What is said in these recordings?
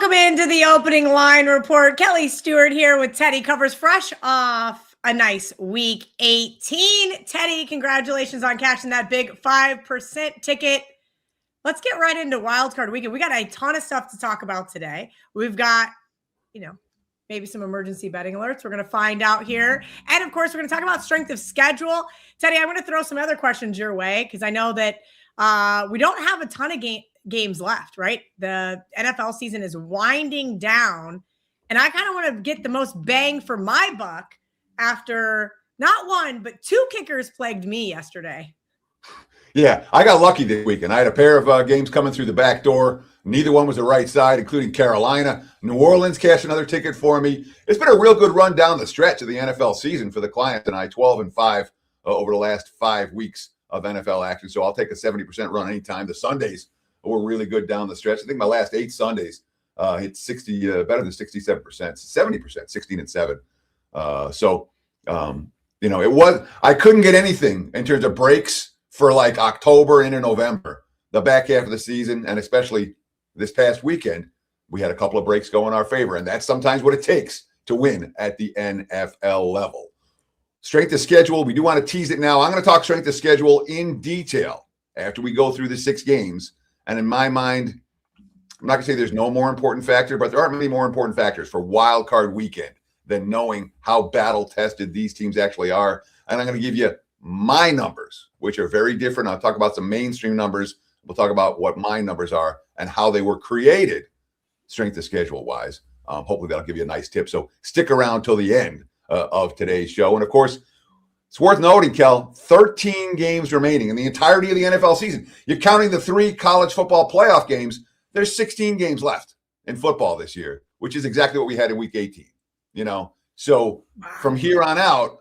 Welcome into the opening line report. Kelly Stewart here with Teddy Covers, fresh off a nice week 18. Teddy, congratulations on cashing that big 5% ticket. Let's get right into wildcard weekend. We got a ton of stuff to talk about today. We've got, maybe some emergency betting alerts. We're going to find out here. And of course, we're going to talk about strength of schedule. Teddy, I'm going to throw some other questions your way because I know that we don't have a ton of games left, right? The NFL season is winding down, and I kind of want to get the most bang for my buck after not one, but two kickers plagued me yesterday. Yeah, I got lucky this weekend. I had a pair of games coming through the back door. Neither one was the right side, including Carolina. New Orleans cashed another ticket for me. It's been a real good run down the stretch of the NFL season for the client and I, 12-5 over the last 5 weeks of NFL action. So I'll take a 70% run anytime. The Sundays were really good down the stretch. I think my last 8 Sundays hit 60, better than 67%, 70%, 16-7. It was, I couldn't get anything in terms of breaks for like October into November, the back half of the season, and especially this past weekend, we had a couple of breaks go in our favor, and that's sometimes what it takes to win at the NFL level. Strength of schedule, we do want to tease it now. I'm going to talk strength of schedule in detail after we go through the 6 games. And in my mind, I'm not going to say there's no more important factor, but there aren't many more important factors for wild card weekend than knowing how battle-tested these teams actually are. And I'm going to give you my numbers, which are very different. I'll talk about some mainstream numbers. We'll talk about what my numbers are and how they were created strength of schedule wise. Hopefully that'll give you a nice tip. So stick around till the end of today's show. And of course, it's worth noting, Kel, 13 games remaining in the entirety of the NFL season. You're counting the 3 college football playoff games. There's 16 games left in football this year, which is exactly what we had in week 18. So from here on out,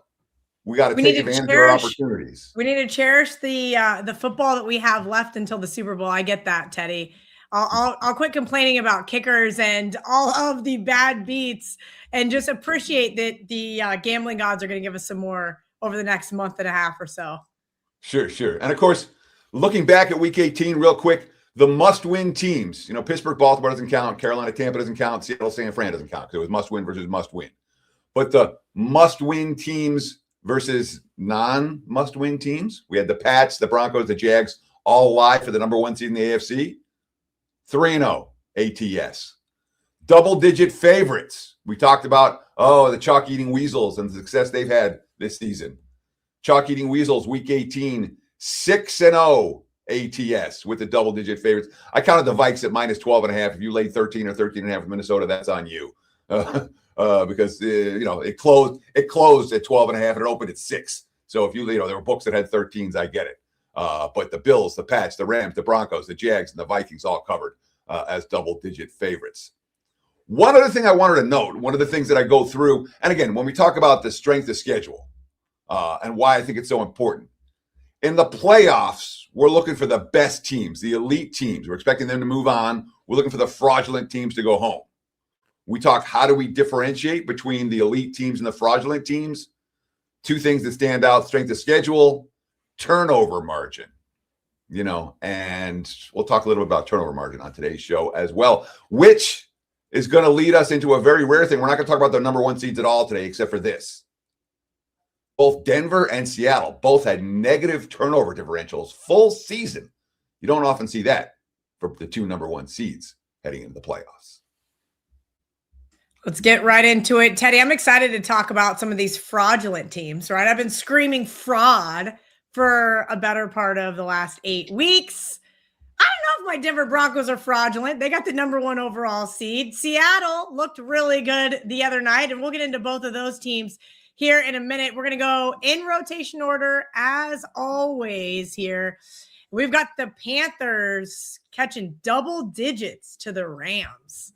we got to take advantage of our opportunities. We need to cherish the football that we have left until the Super Bowl. I get that, Teddy. I'll quit complaining about kickers and all of the bad beats and just appreciate that the gambling gods are going to give us some more over the next month and a half or so. Sure. And of course, looking back at week 18 real quick, the must-win teams, Pittsburgh, Baltimore doesn't count. Carolina, Tampa doesn't count. Seattle, San Fran doesn't count because it was must-win versus must-win. But the must-win teams versus non-must-win teams. We had the Pats, the Broncos, the Jags, all live for the number 1 seed in the AFC. 3-0 ATS. Double-digit favorites. We talked about, the chalk-eating Weasels and the success they've had this season. Chalk-eating Weasels, week 18, 6-0 ATS with the double-digit favorites. I counted the Vikes at minus 12.5. If you laid 13 or 13.5 with Minnesota, that's on you. Because it closed at 12.5 and it opened at 6. So if there were books that had 13s, I get it. But the Bills, the Pats, the Rams, the Broncos, the Jags, and the Vikings all covered as double-digit favorites. One other thing I wanted to note, one of the things that I go through, and again, when we talk about the strength of schedule and why I think it's so important, in the playoffs, we're looking for the best teams, the elite teams. We're expecting them to move on. We're looking for the fraudulent teams to go home. We talk, how do we differentiate between the elite teams and the fraudulent teams? 2 things that stand out: strength of schedule, turnover margin. And we'll talk a little bit about turnover margin on today's show as well, which is going to lead us into a very rare thing. We're not going to talk about the number 1 seeds at all today, except for this. Both Denver and Seattle both had negative turnover differentials full season. You don't often see that for the 2 number 1 seeds heading into the playoffs. Let's get right into it. Teddy, I'm excited to talk about some of these fraudulent teams, right? I've been screaming fraud for a better part of the last 8 weeks. I don't know if my Denver Broncos are fraudulent. They got the number 1 overall seed. Seattle looked really good the other night, and we'll get into both of those teams here in a minute. We're going to go in rotation order as always here. We've got the Panthers catching double digits to the Rams.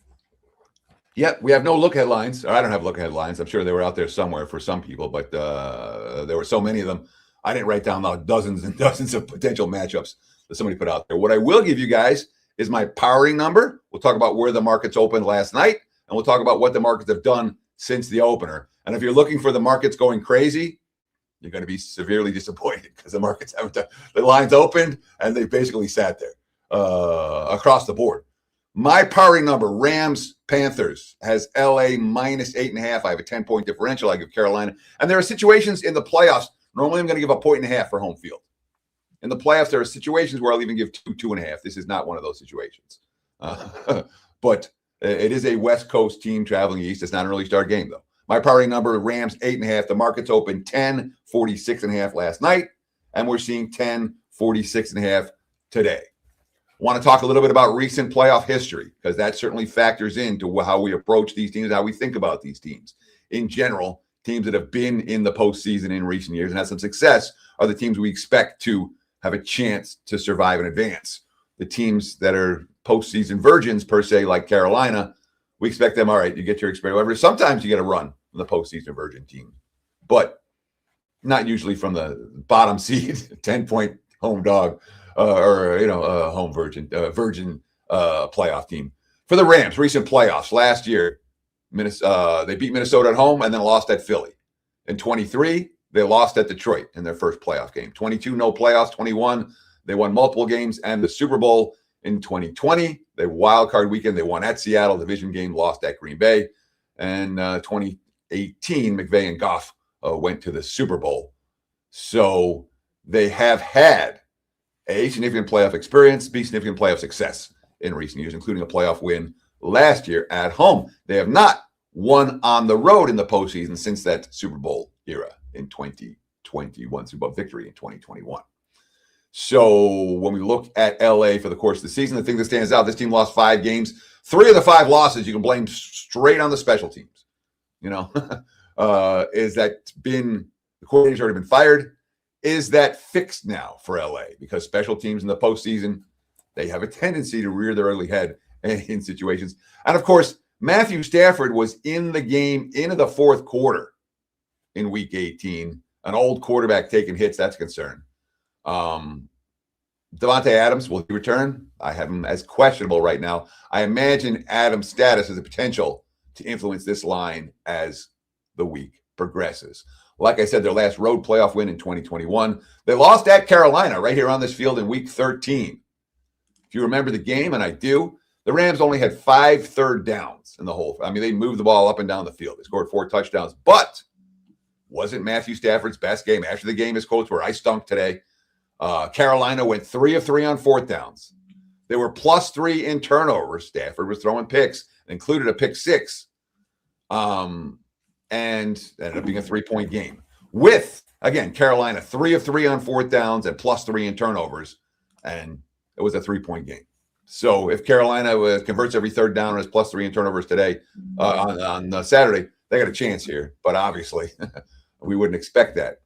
Yep, we have no look headlines. I don't have look headlines. I'm sure they were out there somewhere for some people, but there were so many of them. I didn't write down dozens and dozens of potential matchups that somebody put out there. What I will give you guys is my powering number. We'll talk about where the markets opened last night, and we'll talk about what the markets have done since the opener. And if you're looking for the markets going crazy, you're going to be severely disappointed because the markets haven't done. The lines opened, and they basically sat there across the board. My powering number, Rams, Panthers, has LA minus 8.5. I have a 10-point differential. I give Carolina. And there are situations in the playoffs. Normally, I'm going to give a 1.5 for home field. In the playoffs, there are situations where I'll even give 2.5. This is not one of those situations. But it is a West Coast team traveling east. It's not an early start game, though. My powering number, Rams, 8.5. The market's open 10.46.5 last night. And we're seeing 10.46.5 today. Want to talk a little bit about recent playoff history, because that certainly factors into how we approach these teams, how we think about these teams. In general, teams that have been in the postseason in recent years and had some success are the teams we expect to have a chance to survive and advance. The teams that are postseason virgins, per se, like Carolina, we expect them, all right, you get your experience. However, sometimes you get a run from the postseason virgin team, but not usually from the bottom seed, 10-point home dog. Home virgin playoff team. For the Rams, recent playoffs last year, they beat Minnesota at home and then lost at Philly. In 23, they lost at Detroit in their first playoff game. 22, no playoffs. 21, they won multiple games and the Super Bowl. In 2020, they wild card weekend, they won at Seattle, division game, lost at Green Bay. And 2018, McVay and Goff went to the Super Bowl. So they have had A, significant playoff experience, B, significant playoff success in recent years, including a playoff win last year at home. They have not won on the road in the postseason since that Super Bowl era in 2021, Super Bowl victory in 2021. So when we look at LA for the course of the season, the thing that stands out, this team lost 5 games. 3 of the 5 losses you can blame straight on the special teams. Is that been, the coordinator's already been fired? Is that fixed now for LA? Because special teams in the postseason, they have a tendency to rear their ugly head in situations. And of course, Matthew Stafford was in the game into the fourth quarter in week 18. An old quarterback taking hits, that's a concern. Devontae Adams, will he return? I have him as questionable right now. I imagine Adams' status has a potential to influence this line as the week progresses. Like I said, their last road playoff win in 2021. They lost at Carolina right here on this field in week 13. If you remember the game, and I do, the Rams only had 5 third downs in the whole. I mean, they moved the ball up and down the field. They scored 4 touchdowns, but wasn't Matthew Stafford's best game. After the game, his quotes were, "I stunk today." Carolina went 3 of 3 on 4th downs. They were +3 in turnovers. Stafford was throwing picks, included a pick 6. And ended up being a 3-point game. With, again, Carolina 3 of 3 on 4th downs and +3 in turnovers. And it was a 3-point game. So if Carolina converts every 3rd down and is +3 in turnovers today on Saturday, they got a chance here. But obviously, we wouldn't expect that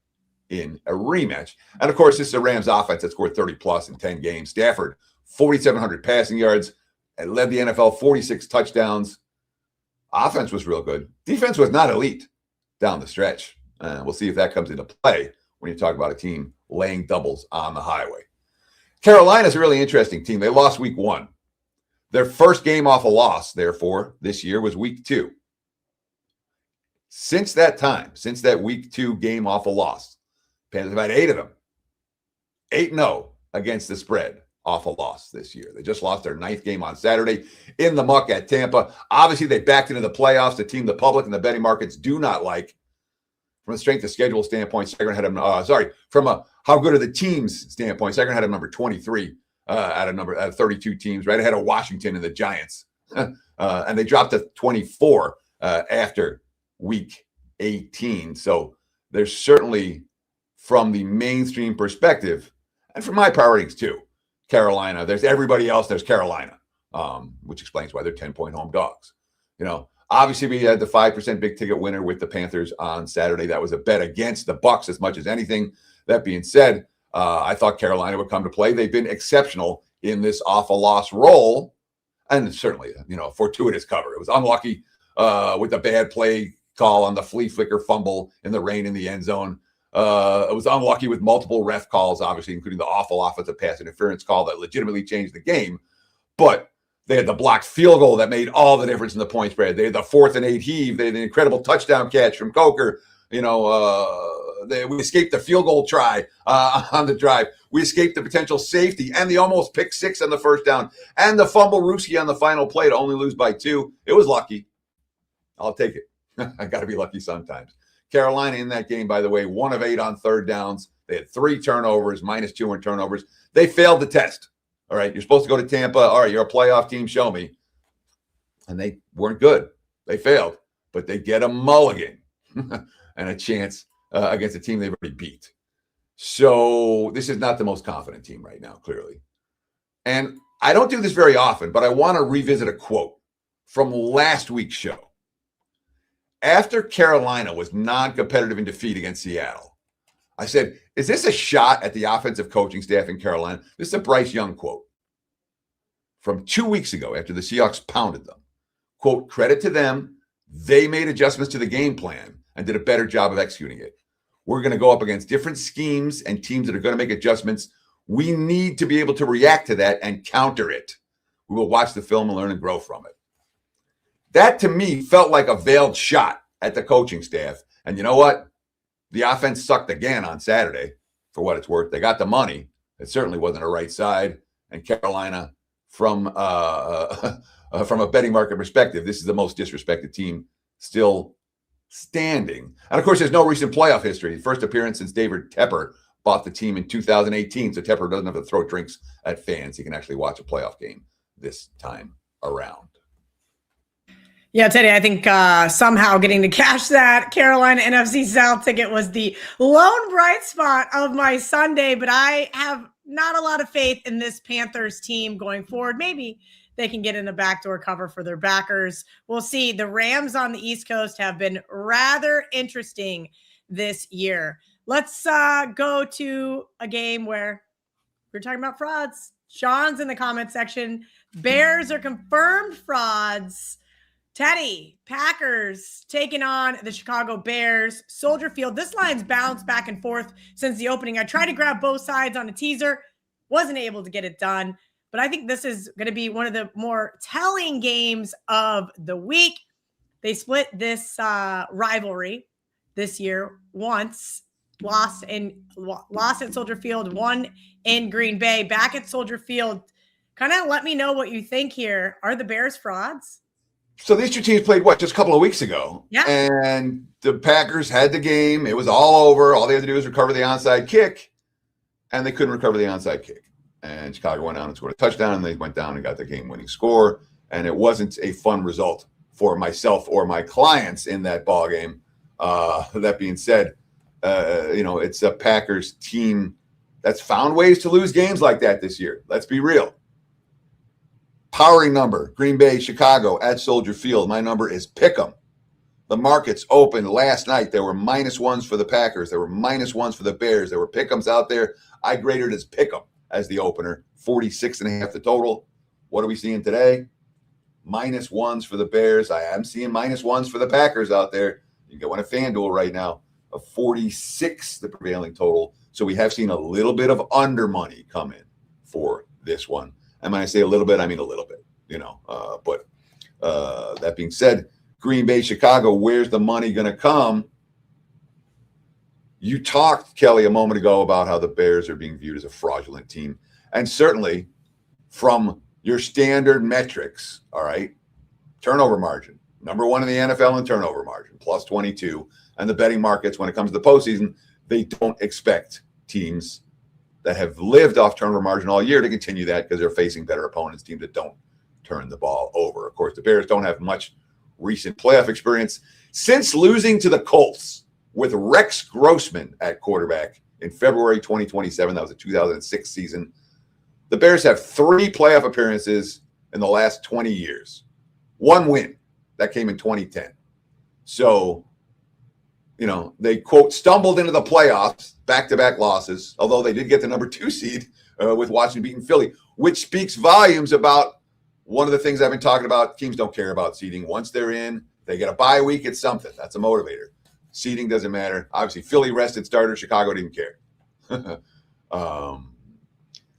in a rematch. And of course, this is a Rams offense that scored 30+ in 10 games. Stafford, 4,700 passing yards, and led the NFL 46 touchdowns. Offense was real good. Defense was not elite down the stretch. We'll see if that comes into play when you talk about a team laying doubles on the highway. Carolina's a really interesting team. They lost week 1. Their first game off a loss, therefore, this year was week 2. Since that time, since that week 2 game off a loss, Panthers have had 8 of them. 8-0 against the spread off a loss this year. They just lost their 9th game on Saturday in the muck at Tampa. Obviously, they backed into the playoffs, the team the public and the betting markets do not like. From a strength of schedule standpoint, Sacramento had them, from a how good are the teams standpoint, Sacramento had them number 23 out of 32 teams, right ahead of Washington and the Giants. And they dropped to 24 after week 18. So there's certainly, from the mainstream perspective, and from my priorities too, Carolina, there's everybody else, there's Carolina, which explains why they're 10-point home dogs. Obviously we had the 5% big ticket winner with the Panthers on Saturday. That was a bet against the Bucs as much as anything. That being said, I thought Carolina would come to play. They've been exceptional in this awful loss role, and certainly, fortuitous cover. It was unlucky with the bad play call on the flea flicker fumble in the rain in the end zone. It was unlucky with multiple ref calls, obviously, including the awful offensive pass interference call that legitimately changed the game. But they had the blocked field goal that made all the difference in the point spread. They had the 4th and 8 heave. They had an incredible touchdown catch from Coker. We escaped the field goal try on the drive. We escaped the potential safety and the almost pick six on the first down and the fumble Ruski on the final play to only lose by 2. It was lucky. I'll take it. I got to be lucky sometimes. Carolina in that game, by the way, 1 of 8 on third downs. They had 3 turnovers, -2 in turnovers. They failed the test. All right, you're supposed to go to Tampa. All right, you're a playoff team. Show me. And they weren't good. They failed, but they get a mulligan and a chance against a team they've already beat. So this is not the most confident team right now, clearly. And I don't do this very often, but I want to revisit a quote from last week's show. After Carolina was non-competitive in defeat against Seattle, I said, is this a shot at the offensive coaching staff in Carolina? This is a Bryce Young quote from 2 weeks ago after the Seahawks pounded them. Quote, credit to them. They made adjustments to the game plan and did a better job of executing it. We're going to go up against different schemes and teams that are going to make adjustments. We need to be able to react to that and counter it. We will watch the film and learn and grow from it. That, to me, felt like a veiled shot at the coaching staff. And you know what? The offense sucked again on Saturday, for what it's worth. They got the money. It certainly wasn't a right side. And Carolina, from a betting market perspective, this is the most disrespected team still standing. And, of course, there's no recent playoff history. First appearance since David Tepper bought the team in 2018. So Tepper doesn't have to throw drinks at fans. He can actually watch a playoff game this time around. Yeah, Teddy, I think somehow getting to cash that Carolina NFC South ticket was the lone bright spot of my Sunday, but I have not a lot of faith in this Panthers team going forward. Maybe they can get in a backdoor cover for their backers. We'll see. The Rams on the East Coast have been rather interesting this year. Let's go to a game where we're talking about frauds. Sean's in the comment section. Bears are confirmed frauds. Teddy, Packers taking on the Chicago Bears. Soldier Field. This line's bounced back and forth since the opening. I tried to grab both sides on a teaser. Wasn't able to get it done. But I think this is going to be one of the more telling games of the week. They split this rivalry this year once. Lost at Soldier Field, won in Green Bay. Back at Soldier Field. Kind of let me know what you think here. Are the Bears frauds? So these two teams played, just a couple of weeks ago? Yeah. And the Packers had the game. It was all over. All they had to do was recover the onside kick, and they couldn't recover the onside kick. And Chicago went down and scored a touchdown, and they went down and got the game-winning score. And it wasn't a fun result for myself or my clients in that ballgame. That being said, it's a Packers team that's found ways to lose games like that this year. Let's be real. Powering number, Green Bay, Chicago at Soldier Field. My number is Pick'em. The markets opened last night. There were -1s for the Packers. There were -1s for the Bears. There were Pick'ems out there. I graded as Pick'em as the opener. 46.5 the total. What are we seeing today? -1s for the Bears. I am seeing -1s for the Packers out there. You can get one at FanDuel right now. A 46, the prevailing total. So we have seen a little bit of under money come in for this one. And when I say a little bit, I mean a little bit, But that being said, Green Bay, Chicago, where's the money going to come? You talked, Kelly, a moment ago about how the Bears are being viewed as a fraudulent team. And certainly from your standard metrics, all right, turnover margin, number 1 in the NFL in turnover margin, +22. And the betting markets, when it comes to the postseason, they don't expect teams that have lived off turnover margin all year to continue that because they're facing better opponents, teams that don't turn the ball over. Of course, the Bears don't have much recent playoff experience since losing to the Colts with Rex Grossman at quarterback in February 2027. That was the 2006 season. The Bears have 3 playoff appearances in the last 20 years. 1 win. That came in 2010. So, they, quote, stumbled into the playoffs, back-to-back losses, although they did get the number 2 seed with Washington beating Philly, which speaks volumes about one of the things I've been talking about. Teams don't care about seeding. Once they're in, they get a bye week. It's something. That's a motivator. Seeding doesn't matter. Obviously, Philly rested starter. Chicago didn't care.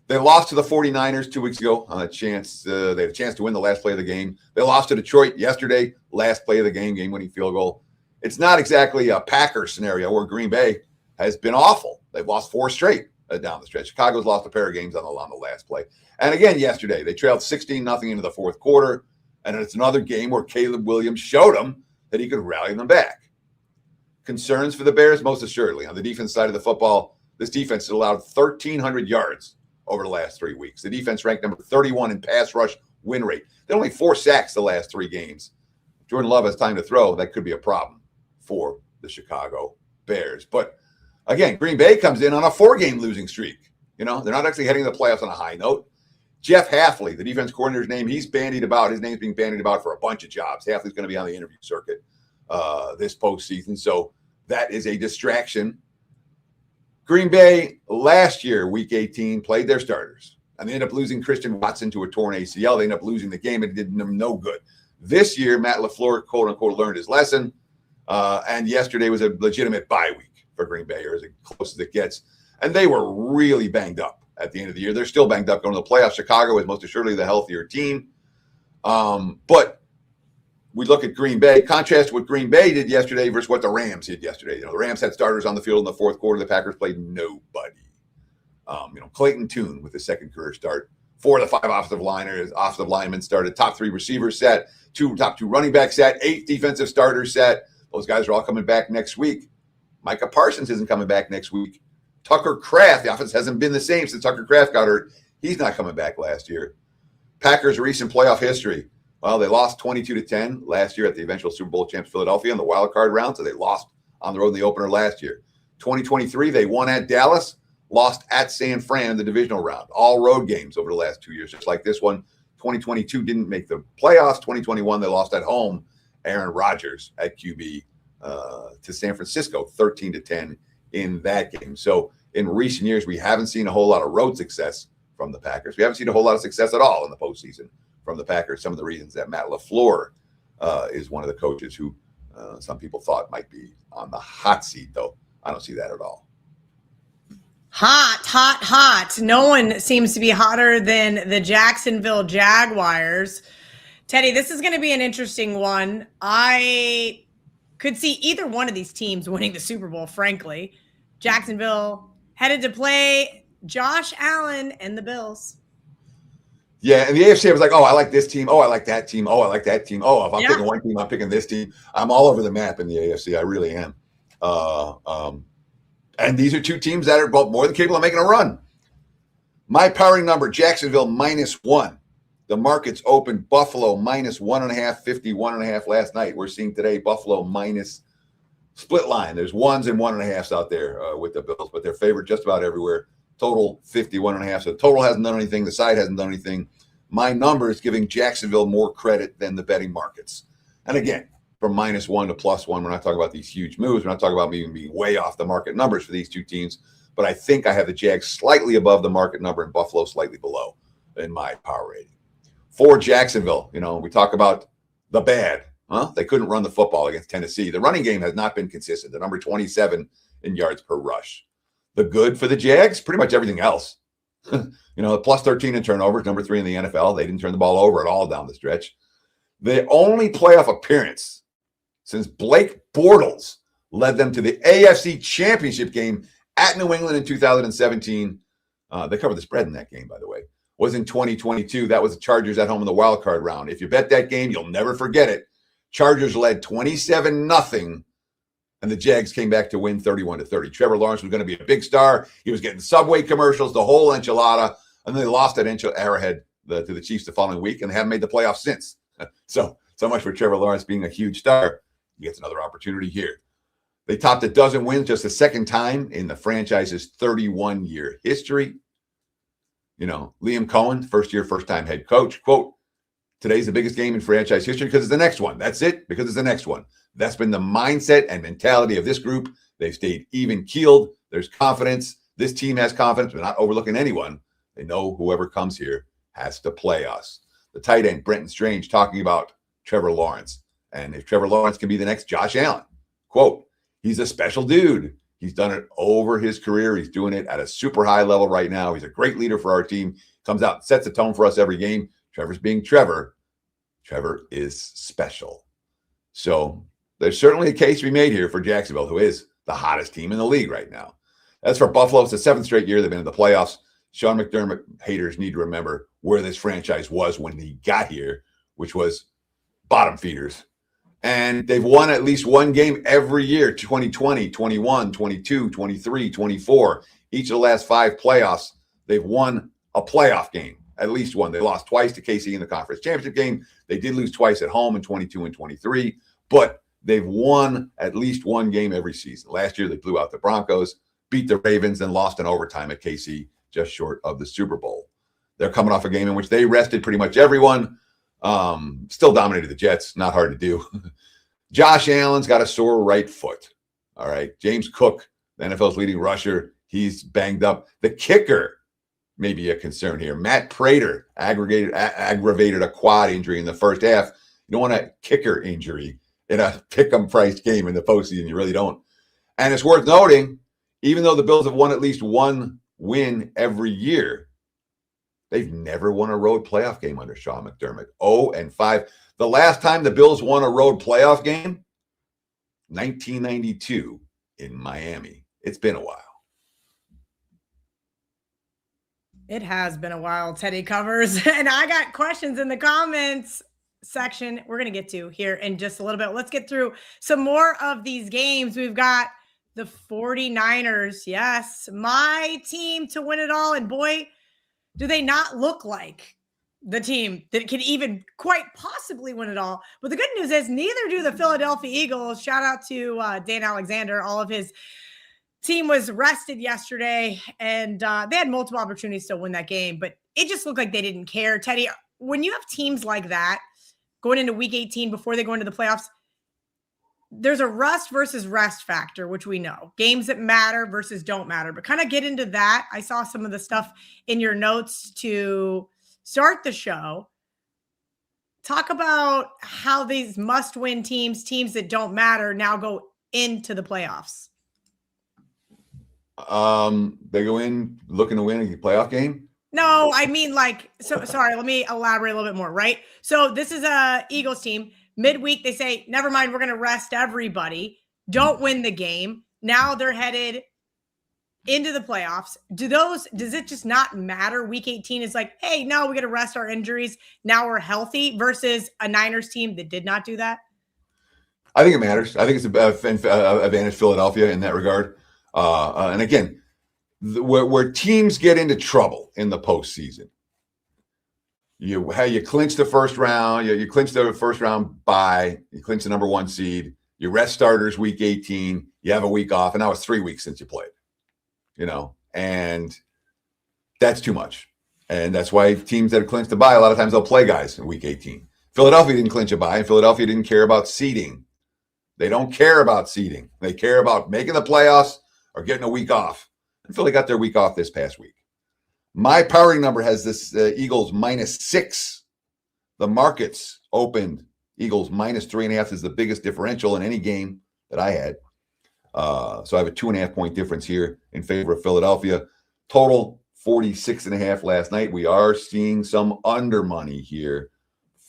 They lost to the 49ers 2 weeks ago on a chance. They had a chance to win the last play of the game. They lost to Detroit yesterday, last play of the game, game-winning field goal. It's not exactly a Packers scenario where Green Bay has been awful. They've lost 4 straight down the stretch. Chicago's lost a pair of games on the last play. And again, yesterday, they trailed 16-0 into the fourth quarter. And it's another game where Caleb Williams showed them that he could rally them back. Concerns for the Bears? Most assuredly. On the defense side of the football, this defense has allowed 1,300 yards over the last 3 weeks. The defense ranked number 31 in pass rush win rate. They only 4 sacks the last 3 games. If Jordan Love has time to throw, that could be a problem for the Chicago Bears. But again, Green Bay comes in on a 4-game losing streak. They're not actually heading the playoffs on a high note. Jeff Hafley, the defense coordinator's name, his name's being bandied about for a bunch of jobs. Hafley's going to be on the interview circuit this postseason. So that is a distraction. Green Bay last year, week 18, played their starters. And they ended up losing Christian Watson to a torn ACL. They ended up losing the game. It did them no good. This year, Matt LaFleur, quote-unquote, learned his lesson. And yesterday was a legitimate bye week for Green Bay, or as close as it gets. And they were really banged up at the end of the year. They're still banged up going to the playoffs. Chicago is most assuredly the healthier team. But we look at Green Bay, contrast what Green Bay did yesterday versus what the Rams did yesterday. The Rams had starters on the field in the fourth quarter. The Packers played nobody. Clayton Tune with his second career start. 4 of the 5 offensive linemen started. Top 3 receivers set. Top 2 running backs set. 8 defensive starters set. Those guys are all coming back next week. Micah Parsons isn't coming back next week. Tucker Kraft, the offense hasn't been the same since Tucker Kraft got hurt. He's not coming back last year. Packers' recent playoff history. Well, they lost 22-10 last year at the eventual Super Bowl champs Philadelphia in the wild card round, so they lost on the road in the opener last year. 2023, they won at Dallas, lost at San Fran in the divisional round. All road games over the last 2 years, just like this one. 2022 didn't make the playoffs. 2021, they lost at home. Aaron Rodgers at QB to San Francisco, 13-10 in that game. So in recent years, we haven't seen a whole lot of road success from the Packers. We haven't seen a whole lot of success at all in the postseason from the Packers. Some of the reasons that Matt LaFleur is one of the coaches who some people thought might be on the hot seat, though I don't see that at all. Hot. No one seems to be hotter than the Jacksonville Jaguars. Teddy, this is going to be an interesting one. I could see either one of these teams winning the Super Bowl, frankly. Jacksonville headed to play Josh Allen and the Bills. Yeah, and the AFC, I was like, oh, I like this team. Oh, I like that team. Oh, I like that team. Oh, if I'm picking one team, I'm picking this team. I'm all over the map in the AFC. I really am. And these are 2 teams that are both more than capable of making a run. My powering number, Jacksonville -1. The markets opened Buffalo -1.5, 51.5 last night. We're seeing today Buffalo minus split line. There's 1s and 1.5s out there with the Bills, but they're favored just about everywhere. Total 51.5. So the total hasn't done anything. The side hasn't done anything. My number is giving Jacksonville more credit than the betting markets. And again, from -1 to +1, we're not talking about these huge moves. We're not talking about even being way off the market numbers for these 2 teams. But I think I have the Jags slightly above the market number and Buffalo slightly below in my power rating. For Jacksonville, we talk about the bad. They couldn't run the football against Tennessee. The running game has not been consistent. They're number 27 in yards per rush. The good for the Jags, pretty much everything else. Plus 13 in turnovers, number 3 in the NFL. They didn't turn the ball over at all down the stretch. The only playoff appearance since Blake Bortles led them to the AFC Championship game at New England in 2017. They covered the spread in that game, by the way. Was in 2022. That was the Chargers at home in the wild card round. If you bet that game, you'll never forget it. Chargers led 27-0, and the Jags came back to win 31-30. Trevor Lawrence was going to be a big star. He was getting Subway commercials, the whole enchilada, and they lost at Arrowhead to the Chiefs the following week, and they haven't made the playoffs since. So much for Trevor Lawrence being a huge star. He gets another opportunity here. They topped a dozen wins just the second time in the franchise's 31-year history. Liam Cohen, first-time head coach, quote, today's the biggest game in franchise history because it's the next one. That's it, because it's the next one. That's been the mindset and mentality of this group. They've stayed even-keeled. There's confidence. This team has confidence. We're not overlooking anyone. They know whoever comes here has to play us. The tight end, Brenton Strange, talking about Trevor Lawrence. And if Trevor Lawrence can be the next Josh Allen, quote, he's a special dude. He's done it over his career. He's doing it at a super high level right now. He's a great leader for our team. Comes out and sets the tone for us every game. Trevor's being Trevor. Trevor is special. So there's certainly a case to be made here for Jacksonville, who is the hottest team in the league right now. As for Buffalo, it's the 7th straight year they've been in the playoffs. Sean McDermott haters need to remember where this franchise was when he got here, which was bottom feeders. And they've won at least one game every year, 2020, 21, 22, 23, 24. Each of the last 5 playoffs, they've won a playoff game, at least one. They lost twice to KC in the conference championship game. They did lose twice at home in 22 and 23, but they've won at least one game every season. Last year, they blew out the Broncos, beat the Ravens, and lost in overtime at KC, just short of the Super Bowl. They're coming off a game in which they rested pretty much everyone. Still dominated the Jets. Not hard to do. Josh Allen's got a sore right foot. All right. James Cook, the NFL's leading rusher, he's banged up. The kicker may be a concern here. Matt Prater aggravated a quad injury in the first half. You don't want a kicker injury in a pick-em price game in the postseason. You really don't. And it's worth noting, even though the Bills have won at least one win every year, they've never won a road playoff game under Sean McDermott. 0-5. The last time the Bills won a road playoff game, 1992 in Miami. It's been a while. It has been a while, Teddy Covers. And I got questions in the comments section we're going to get to here in just a little bit. Let's get through some more of these games. We've got the 49ers. Yes, my team to win it all. And boy, do they not look like the team that can even quite possibly win it all. But the good news is neither do the Philadelphia Eagles. Shout out to Dan Alexander. All of his team was rested yesterday, and they had multiple opportunities to win that game, but it just looked like they didn't care. Teddy, when you have teams like that going into week 18 before they go into the playoffs, there's a rust versus rest factor, which we know. Games that matter versus don't matter. But kind of get into that. I saw some of the stuff in your notes to start the show. Talk about how these must-win teams that don't matter, now go into the playoffs. They go in looking to win a playoff game? No, I mean sorry, let me elaborate a little bit more, right? So this is a Eagles team. Midweek, they say, never mind, we're going to rest everybody. Don't win the game. Now they're headed into the playoffs. Does it just not matter? Week 18 is like, hey, no, we got to rest our injuries. Now we're healthy versus a Niners team that did not do that. I think it matters. I think it's advantage Philadelphia in that regard. And again, where teams get into trouble in the postseason, you clinch the first round, you clinch the first round bye, you clinch the number 1 seed, you rest starters week 18, you have a week off, and now it's 3 weeks since you played. And that's too much. And that's why teams that have clinched the bye, a lot of times they'll play guys in week 18. Philadelphia didn't clinch a bye, and Philadelphia didn't care about seeding. They don't care about seeding. They care about making the playoffs or getting a week off. And Philly got their week off this past week. My powering number has this Eagles -6. The markets opened Eagles -3.5 is the biggest differential in any game that I had. So I have a 2.5 point difference here in favor of Philadelphia. Total 46.5 last night. We are seeing some under money here,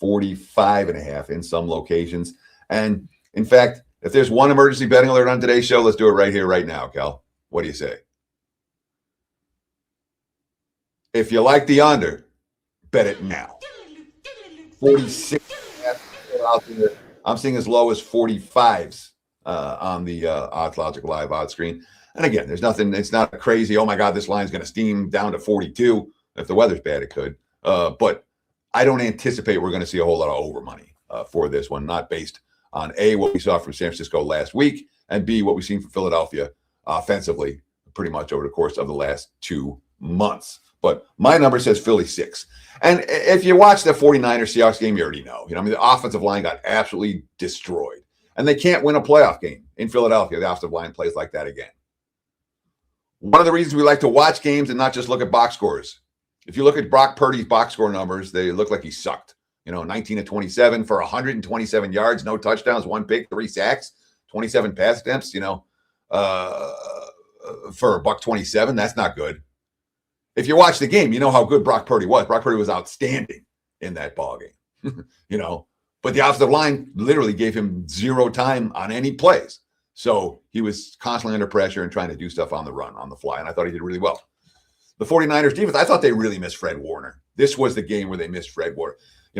45.5 in some locations. And in fact, if there's one emergency betting alert on today's show, let's do it right here, right now, Cal. What do you say? If you like the under, bet it now. 46.5 out there. I'm seeing as low as 45s on the Odds Logic Live odds screen. And again, there's nothing, it's not crazy. Oh my God, this line's going to steam down to 42. If the weather's bad, it could. But I don't anticipate we're going to see a whole lot of over money for this one, not based on A, what we saw from San Francisco last week, and B, what we've seen from Philadelphia offensively pretty much over the course of the last 2 months. But my number says Philly 6. And if you watch the 49ers Seahawks game, you already know. The offensive line got absolutely destroyed. And they can't win a playoff game in Philadelphia. The offensive line plays like that again. One of the reasons we like to watch games and not just look at box scores. If you look at Brock Purdy's box score numbers, they look like he sucked. 19 of 27 for 127 yards, no touchdowns, 1 pick, 3 sacks, 27 pass attempts, for $127. That's not good. If you watch the game, you know how good Brock Purdy was. Brock Purdy was outstanding in that ball game. But the offensive line literally gave him zero time on any plays. So he was constantly under pressure and trying to do stuff on the run, on the fly. And I thought he did really well. The 49ers defense, I thought they really missed Fred Warner. This was the game where they missed Fred Warner.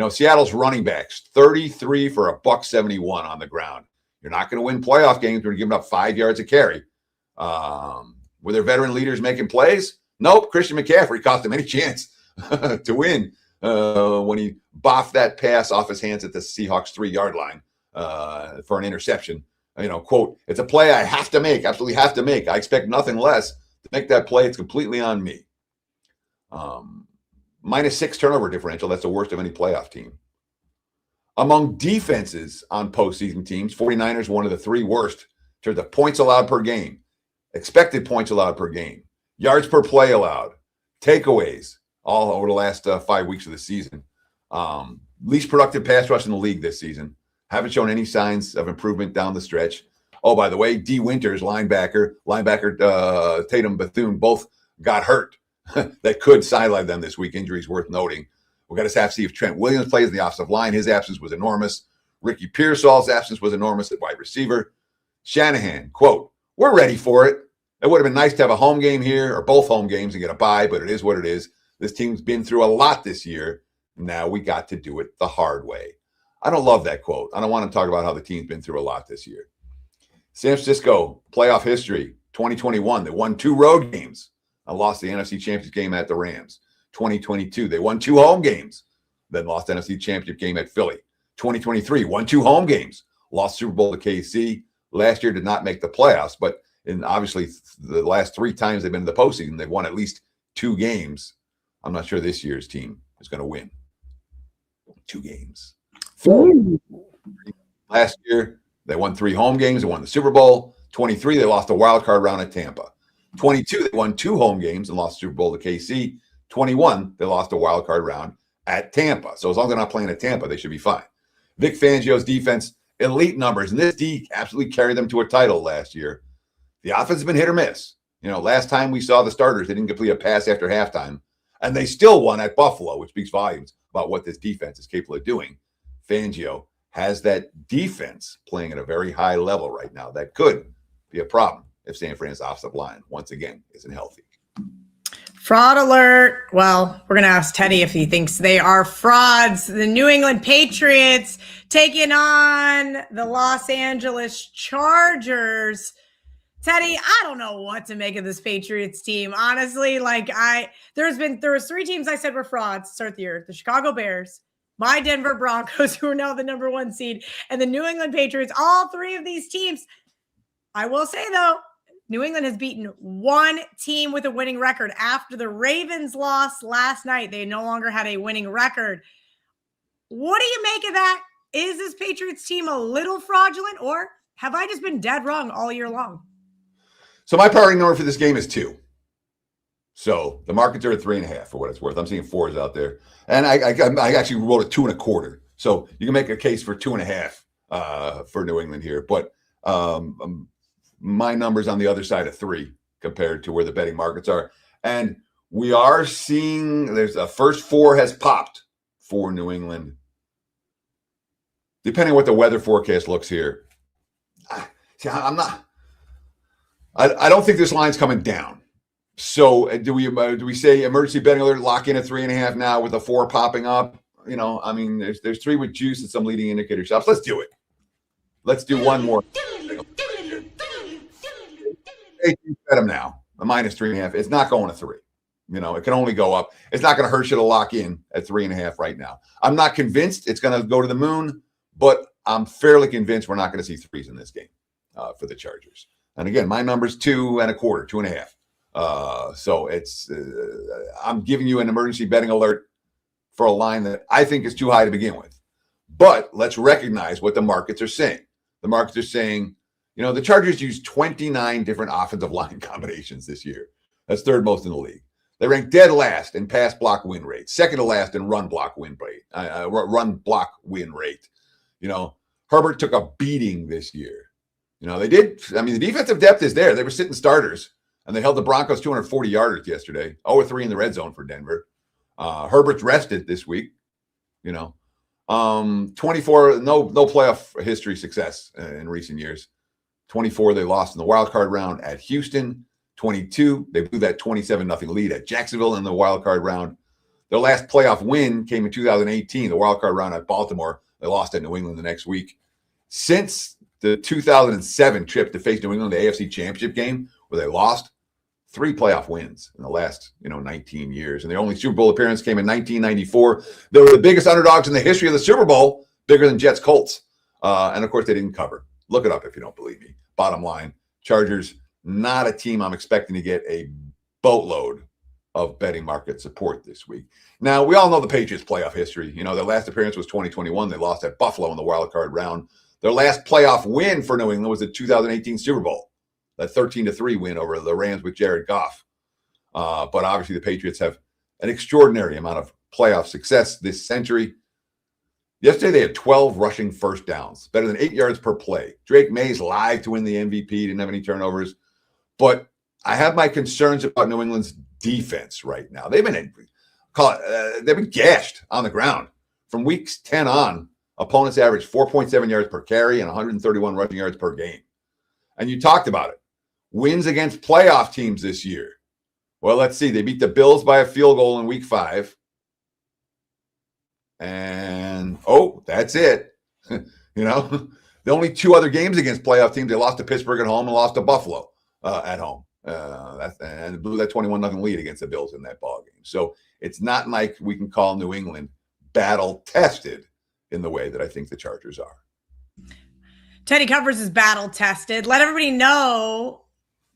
Seattle's running backs, 33 for a $171 on the ground. You're not going to win playoff games when you're giving up 5 yards a carry. Were their veteran leaders making plays? Nope. Christian McCaffrey cost him any chance to win when he boffed that pass off his hands at the Seahawks 3-yard line for an interception. Quote, it's a play I have to make, absolutely have to make. I expect nothing less to make that play. It's completely on me. -6 turnover differential. That's the worst of any playoff team. Among defenses on postseason teams, 49ers one of the 3 worst in terms of points allowed per game, expected points allowed per game, yards per play allowed, takeaways, all over the last 5 weeks of the season. Least productive pass rush in the league this season. Haven't shown any signs of improvement down the stretch. Oh, by the way, D. Winters, linebacker Tatum Bethune, both got hurt. That could sideline them this week. Injuries worth noting. We're going to have to see if Trent Williams plays in the offensive line. His absence was enormous. Ricky Pearsall's absence was enormous at wide receiver. Shanahan, quote, we're ready for it. It would have been nice to have a home game here or both home games and get a bye, but it is what it is. This team's been through a lot this year. Now we got to do it the hard way. I don't love that quote. I don't want to talk about how the team's been through a lot this year. San Francisco, playoff history, 2021. They won 2 road games. I lost the NFC Championship game at the Rams. 2022, they won 2 home games, then lost the NFC Championship game at Philly. 2023, won 2 home games, lost Super Bowl to KC. Last year did not make the playoffs, but obviously the last 3 times they've been in the postseason, they've won at least 2 games. I'm not sure this year's team is going to win 2 games. Last year, they won 3 home games. They won the Super Bowl. 23, they lost a wild card round at Tampa. 22, they won 2 home games and lost the Super Bowl to KC. 21, they lost a wild card round at Tampa. So as long as they're not playing at Tampa, they should be fine. Vic Fangio's defense, elite numbers. And this D absolutely carried them to a title last year. The offense has been hit or miss. Last time we saw the starters, they didn't complete a pass after halftime. And they still won at Buffalo, which speaks volumes about what this defense is capable of doing. Fangio has that defense playing at a very high level right now. That could be a problem if San Fran's offensive line, once again, isn't healthy. Fraud alert. Well, we're going to ask Teddy if he thinks they are frauds. The New England Patriots taking on the Los Angeles Chargers. Teddy, I don't know what to make of this Patriots team. Honestly, there was 3 teams I said were frauds to start the year. The Chicago Bears, my Denver Broncos, who are now the number 1 seed, and the New England Patriots. All 3 of these teams, I will say, though, New England has beaten 1 team with a winning record. After the Ravens lost last night, they no longer had a winning record. What do you make of that? Is this Patriots team a little fraudulent, or have I just been dead wrong all year long? So my priority number for this game is 2. So the markets are at 3.5 for what it's worth. I'm seeing 4s out there. And I actually wrote a 2.25. So you can make a case for 2.5 for New England here. But my number's on the other side of 3 compared to where the betting markets are. And we are seeing there's a first 4 has popped for New England. Depending on what the weather forecast looks here. I don't think this line's coming down. So do we say emergency betting alert, lock in at 3.5 now with a 4 popping up? There's 3 with juice and some leading indicator shops. Let's do it. Let's do one more. Bet them now. A -3.5. It's not going to 3. It can only go up. It's not going to hurt you to lock in at 3.5 right now. I'm not convinced it's going to go to the moon, but I'm fairly convinced we're not going to see 3s in this game for the Chargers. And again, my number's 2.25, 2.5. So it's I'm giving you an emergency betting alert for a line that I think is too high to begin with. But let's recognize what the markets are saying. The markets are saying, the Chargers used 29 different offensive line combinations this year. That's 3rd most in the league. They ranked dead last in pass block win rate, 2nd to last in run block win rate. Herbert took a beating this year. They did. The defensive depth is there. They were sitting starters, and they held the Broncos 240 yarders yesterday. 0-3 in the red zone for Denver. Herbert's rested this week. 24, no playoff history success in recent years. 24, they lost in the wild card round at Houston. 22, they blew that 27-0 lead at Jacksonville in the wild card round. Their last playoff win came in 2018, the wild card round at Baltimore. They lost at New England the next week. Since the 2007 trip to face New England, the AFC Championship game, where they lost, 3 playoff wins in the last 19 years. And their only Super Bowl appearance came in 1994. They were the biggest underdogs in the history of the Super Bowl, bigger than Jets Colts. And, of course, they didn't cover. Look it up if you don't believe me. Bottom line, Chargers, not a team I'm expecting to get a boatload of betting market support this week. Now, we all know the Patriots' playoff history. Their last appearance was 2021. They lost at Buffalo in the wild card round. Their last playoff win for New England was the 2018 Super Bowl, that 13-3 win over the Rams with Jared Goff. But obviously the Patriots have an extraordinary amount of playoff success this century. Yesterday, they had 12 rushing first downs, better than 8 yards per play. Drake May's live to win the MVP, didn't have any turnovers. But I have my concerns about New England's defense right now. They've been gashed on the ground. From weeks 10 on, opponents averaged 4.7 yards per carry and 131 rushing yards per game. And you talked about it. Wins against playoff teams this year. Well, let's see. They beat the Bills by a field goal in week 5. And, that's it. The only 2 other games against playoff teams, they lost to Pittsburgh at home and lost to Buffalo at home. And blew that 21-0 lead against the Bills in that ball game. So it's not like we can call New England battle-tested in the way that I think the Chargers are. Teddy Covers is battle-tested. Let everybody know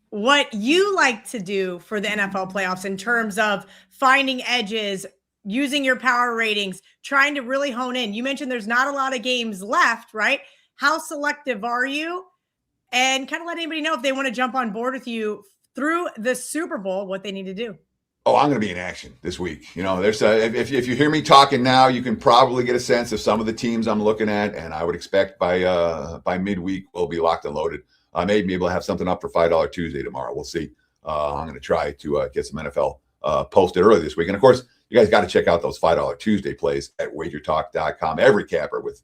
what you like to do for the NFL playoffs in terms of finding edges, using your power ratings, trying to really hone in. You mentioned there's not a lot of games left, right? How selective are you? And kind of let anybody know if they want to jump on board with you through the Super Bowl, what they need to do. Oh, I'm going to be in action this week. There's if you hear me talking now, you can probably get a sense of some of the teams I'm looking at, and I would expect by midweek we'll be locked and loaded. I may be able to have something up for $5 Tuesday tomorrow. We'll see. I'm going to try to get some NFL posted early this week, and of course, you guys got to check out those $5 Tuesday plays at WagerTalk.com. Every capper with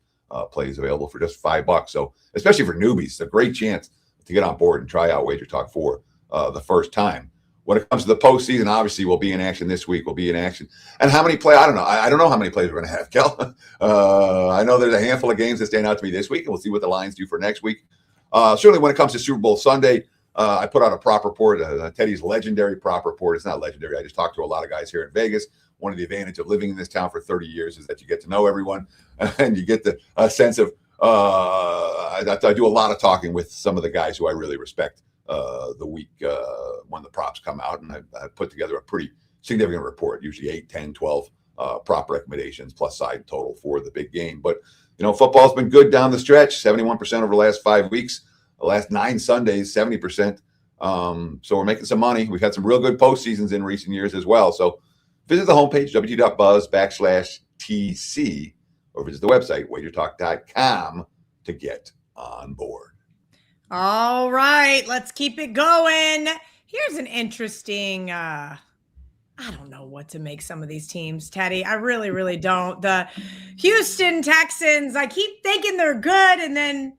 plays available for just $5. So especially for newbies, it's a great chance to get on board and try out WagerTalk for the first time. When it comes to the postseason, obviously we'll be in action this week. We'll be in action. And how many play? I don't know. I don't know how many plays we're going to have, Kel. I know there's a handful of games that stand out to me this week, and we'll see what the lines do for next week. Certainly when it comes to Super Bowl Sunday, I put out a prop report, Teddy's legendary prop report. It's not legendary. I just talked to a lot of guys here in Vegas. One of the advantages of living in this town for 30 years is that you get to know everyone and you get the sense of I do a lot of talking with some of the guys who I really respect the week when the props come out. And I put together a pretty significant report, usually 8, 10, 12 prop recommendations plus side total for the big game. But, football's been good down the stretch, 71% over the last 5 weeks. The last 9 Sundays, 70%. So we're making some money. We've had some real good postseasons in recent years as well. So visit the homepage, wt.buzz/TC, or visit the website, WagerTalk.com, to get on board. All right, let's keep it going. Here's an interesting, I don't know what to make some of these teams, Teddy. I really, really don't. The Houston Texans, I keep thinking they're good, and then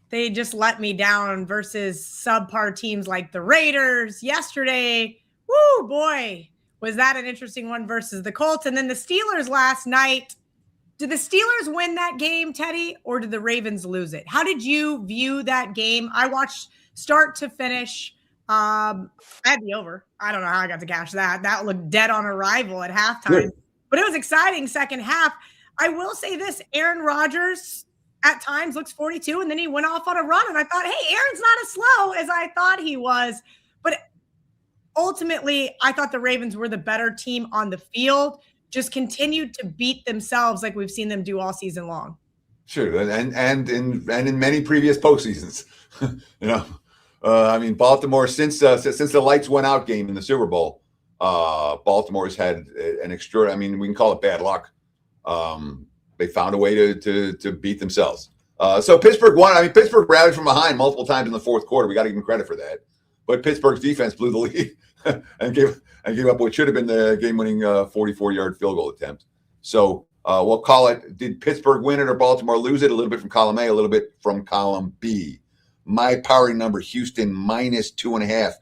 they just let me down versus subpar teams like the Raiders yesterday. Woo, boy, was that an interesting one versus the Colts. And then the Steelers last night. Did the Steelers win that game, Teddy, or did the Ravens lose it? How did you view that game? I watched start to finish. I had the over. I don't know how I got to cash that. That looked dead on arrival at halftime. Sure. But it was exciting second half. I will say this, Aaron Rodgers at times looks 42, and then he went off on a run, and I thought, hey, Aaron's not as slow as I thought he was. But ultimately, I thought the Ravens were the better team on the field, just continued to beat themselves like we've seen them do all season long. Sure, and in many previous postseasons. Baltimore, since the lights went out game in the Super Bowl, Baltimore's had an extraordinary, we can call it bad luck. They found a way to beat themselves. So Pittsburgh won. Pittsburgh rallied from behind multiple times in the fourth quarter. We got to give them credit for that. But Pittsburgh's defense blew the lead and gave up what should have been the game-winning 44-yard field goal attempt. So We'll call it, did Pittsburgh win it or Baltimore lose it? A little bit from column A, a little bit from column B. My powering number, Houston minus 2.5.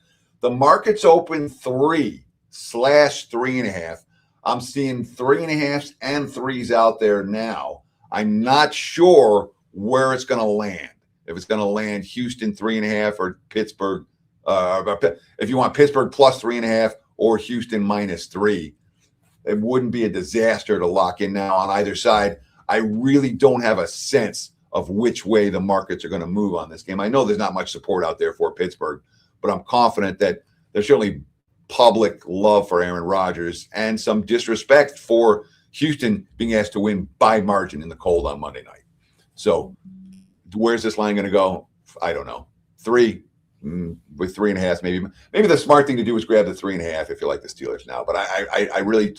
The market's open 3/3.5. I'm seeing 3.5s and 3s out there now. I'm not sure where it's going to land. If it's going to land Houston 3.5 or Pittsburgh, if you want Pittsburgh plus 3.5 or Houston minus 3, it wouldn't be a disaster to lock in now on either side. I really don't have a sense of which way the markets are going to move on this game. I know there's not much support out there for Pittsburgh, but I'm confident that there's certainly public love for Aaron Rodgers and some disrespect for Houston being asked to win by margin in the cold on Monday night. So where's this line going to go? I don't know. 3 with 3.5, maybe the smart thing to do is grab the 3.5 if you like the Steelers now. But I really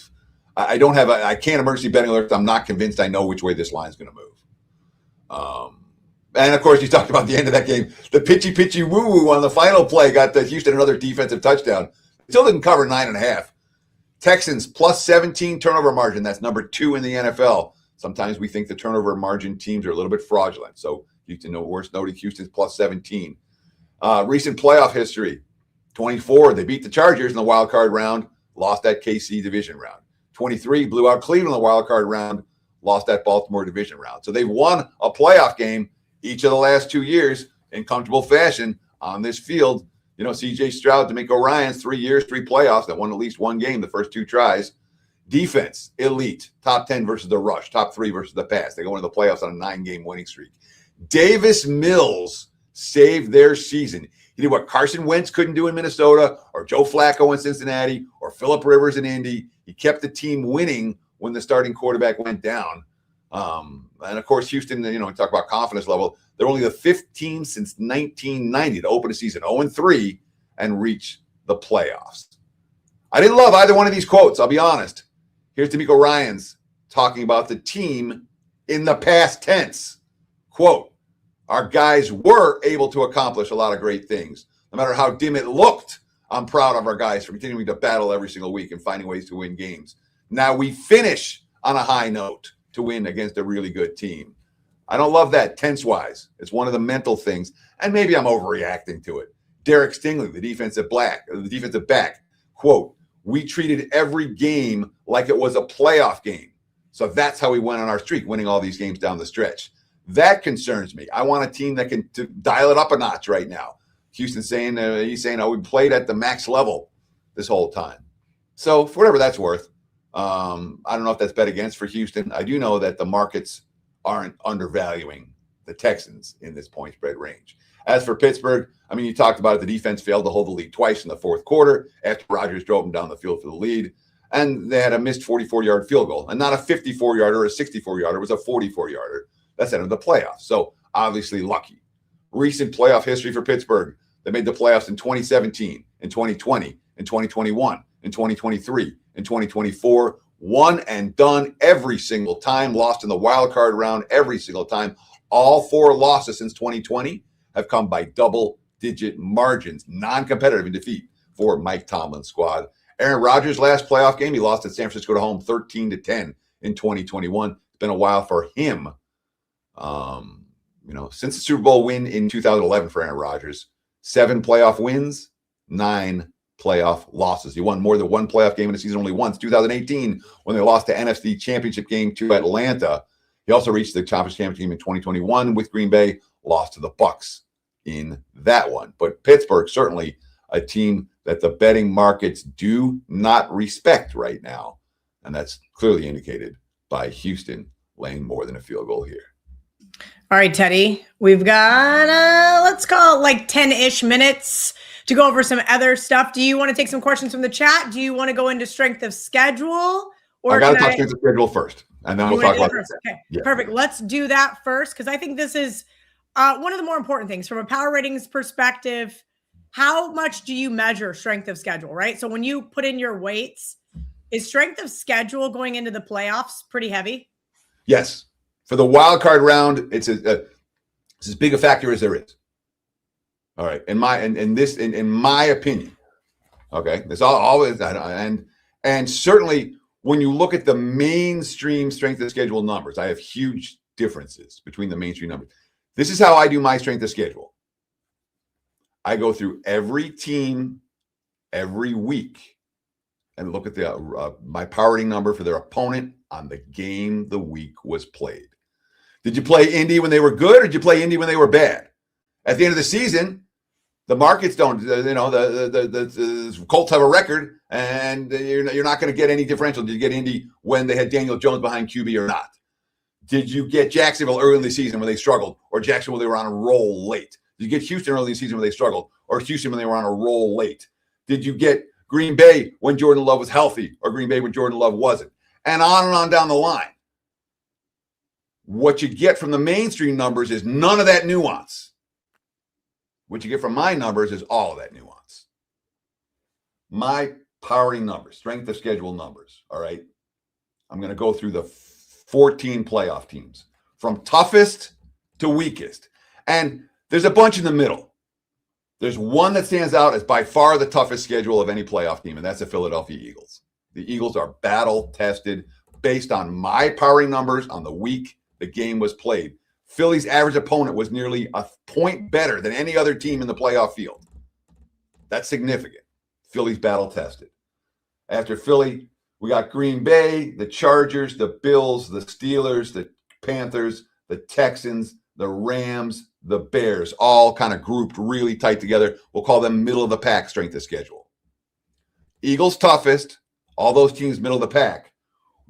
don't have I can't emergency betting alert. I'm not convinced I know which way this line is going to move. And of course, you talked about the end of that game. The pitchy woo on the final play got the Houston another defensive touchdown. Still didn't cover 9.5. Texans plus 17 turnover margin. That's number 2 in the NFL. Sometimes we think the turnover margin teams are a little bit fraudulent. So Houston, worth noting, Houston's plus 17. Recent playoff history, 24. They beat the Chargers in the wild card round, lost that KC division round. 23, blew out Cleveland in the wild card round, lost that Baltimore division round. So they've won a playoff game each of the last 2 years in comfortable fashion on this field. You know, C.J. Stroud, D'Amico Ryans, 3 years, 3 playoffs that won at least one game the first 2 tries. Defense, elite, top 10 versus the rush, top 3 versus the pass. They go into the playoffs on a 9-game winning streak. Davis Mills saved their season. He did what Carson Wentz couldn't do in Minnesota, or Joe Flacco in Cincinnati, or Phillip Rivers in Indy. He kept the team winning when the starting quarterback went down. And of course, Houston, talk about confidence level. They're only the 5th team since 1990 to open a season 0-3 and reach the playoffs. I didn't love either one of these quotes, I'll be honest. Here's D'Amico Ryans talking about the team in the past tense. Quote, our guys were able to accomplish a lot of great things. No matter how dim it looked, I'm proud of our guys for continuing to battle every single week and finding ways to win games. Now we finish on a high note to win against a really good team. I don't love that tense-wise. It's one of the mental things, and maybe I'm overreacting to it. Derek Stingley, the defensive back, quote, we treated every game like it was a playoff game. So that's how we went on our streak, winning all these games down the stretch. That concerns me. I want a team that can dial it up a notch right now. Houston's saying, he's saying, we played at the max level this whole time. So for whatever that's worth, I don't know if that's bet against for Houston. I do know that the markets aren't undervaluing the Texans in this point spread range. As for Pittsburgh, you talked about it. The defense failed to hold the lead twice in the fourth quarter after Rodgers drove them down the field for the lead. And they had a missed 44-yard field goal. And not a 54-yarder or a 64-yarder. It was a 44-yarder. That's end of the playoffs. So obviously lucky. Recent playoff history for Pittsburgh. They made the playoffs in 2017, in 2020, in 2021, in 2023, in 2024. Won and done every single time. Lost in the wild card round every single time. All 4 losses since 2020 have come by double-digit margins. Non-competitive in defeat for Mike Tomlin's squad. Aaron Rodgers' last playoff game, he lost at San Francisco at home 13-10 in 2021. It's been a while for him. Since the Super Bowl win in 2011 for Aaron Rodgers, 7 playoff wins, 9 playoff losses. He won more than 1 playoff game in a season only once, 2018, when they lost the NFC Championship game to Atlanta. He also reached the conference championship game in 2021 with Green Bay, lost to the Bucs in that one. But Pittsburgh, certainly a team that the betting markets do not respect right now. And that's clearly indicated by Houston laying more than a field goal here. All right, Teddy, we've got, let's call it like 10-ish minutes to go over some other stuff. Do you want to take some questions from the chat? Do you want to go into strength of schedule? Or I got to talk strength of schedule first, and then we'll talk about first. Okay, yeah. Perfect. Let's do that first, because I think this is one of the more important things from a power ratings perspective. How much do you measure strength of schedule, right? So when you put in your weights, is strength of schedule going into the playoffs pretty heavy? Yes. For the wild card round, it's as big a factor as there is. All right, in my opinion. Okay, there's always and certainly when you look at the mainstream strength of schedule numbers, I have huge differences between the mainstream numbers. This is how I do my strength of schedule. I go through every team every week and look at the my power rating number for their opponent on the game the week was played. Did you play Indy when they were good, or did you play Indy when they were bad? At the end of the season, the markets don't, the Colts have a record, and you're not going to get any differential. Did you get Indy when they had Daniel Jones behind QB or not? Did you get Jacksonville early in the season when they struggled, or Jacksonville when they were on a roll late? Did you get Houston early in the season when they struggled, or Houston when they were on a roll late? Did you get Green Bay when Jordan Love was healthy, or Green Bay when Jordan Love wasn't? And on down the line. What you get from the mainstream numbers is none of that nuance. What you get from my numbers is all of that nuance. My powering numbers, strength of schedule numbers, all right? I'm going to go through the 14 playoff teams from toughest to weakest. And there's a bunch in the middle. There's one that stands out as by far the toughest schedule of any playoff team, and that's the Philadelphia Eagles. The Eagles are battle-tested based on my powering numbers on the week the game was played. Philly's average opponent was nearly a point better than any other team in the playoff field. That's significant. Philly's battle-tested. After Philly, we got Green Bay, the Chargers, the Bills, the Steelers, the Panthers, the Texans, the Rams, the Bears, all kind of grouped really tight together. We'll call them middle-of-the-pack strength of schedule. Eagles toughest, all those teams middle of the pack.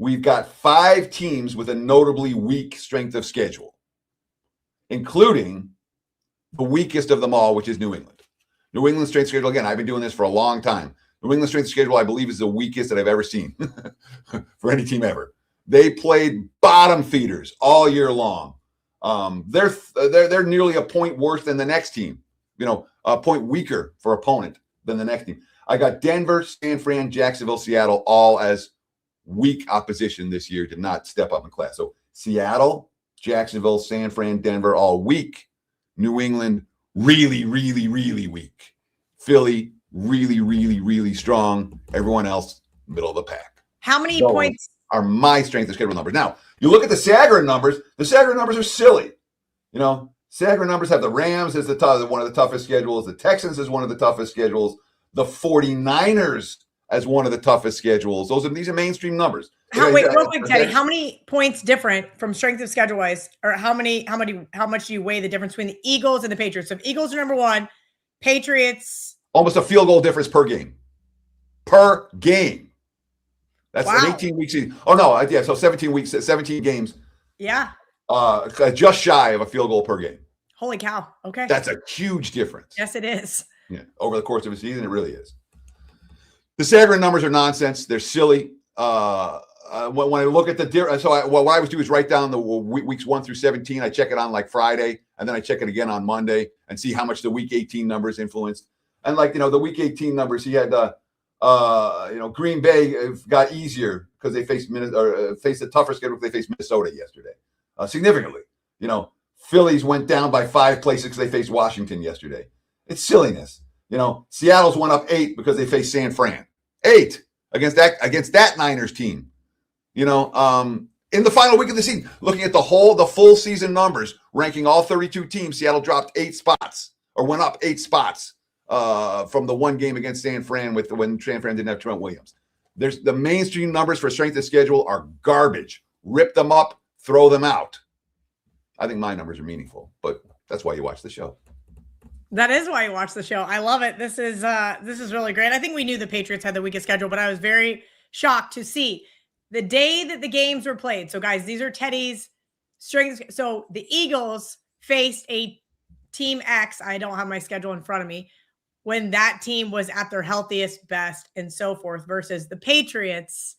We've got 5 teams with a notably weak strength of schedule, including the weakest of them all, which is New England. New England strength schedule, again, I've been doing this for a long time. New England strength schedule, I believe, is the weakest that I've ever seen for any team ever. They played bottom feeders all year long. They're nearly a point worse than the next team, a point weaker for opponent than the next team. I got Denver, San Fran, Jacksonville, Seattle, all as weak opposition this year, did not step up in class. So Seattle, Jacksonville, San Fran, Denver, all weak. New England, really, really, really weak. Philly, really, really, really strong. Everyone else, middle of the pack. How many points are my strength of schedule numbers? Now, you look at the Sagard numbers. The Sagard numbers are silly. Sagard numbers have the Rams as one of the toughest schedules. The Texans as one of the toughest schedules. The 49ers as one of the toughest schedules. These are mainstream numbers. Real quick, Teddy, how many points different from strength of schedule wise, or how much do you weigh the difference between the Eagles and the Patriots? So if Eagles are number 1, Patriots almost a field goal difference per game. Per game. That's an 18-week season. Oh no, yeah. So 17 weeks, 17 games. Yeah. Just shy of a field goal per game. Holy cow. Okay. That's a huge difference. Yes, it is. Yeah. Over the course of a season, it really is. The Sagard numbers are nonsense. They're silly. When I look at what I always do is write down the weeks 1 through 17. I check it on like Friday, and then I check it again on Monday and see how much the week 18 numbers influenced. And the week 18 numbers, he had Green Bay got easier because they faced a tougher schedule because they faced Minnesota yesterday, significantly. Phillies went down by 5 places because they faced Washington yesterday. It's silliness. Seattle's went up 8 because they faced San Fran. 8 against that Niners team. In the final week of the season, looking at the full season numbers, ranking all 32 teams, Seattle dropped 8 spots or went up 8 spots from the one game against San Fran when San Fran didn't have Trent Williams. There's the mainstream numbers for strength of schedule are garbage. Rip them up, throw them out. I think my numbers are meaningful, but that's why you watch the show. That is why you watch the show. I love it. This is really great. I think we knew the Patriots had the weakest schedule, but I was very shocked to see the day that the games were played. So guys, these are Teddy's strengths. So the Eagles faced a team X. I don't have my schedule in front of me when that team was at their healthiest, best, and so forth, versus the Patriots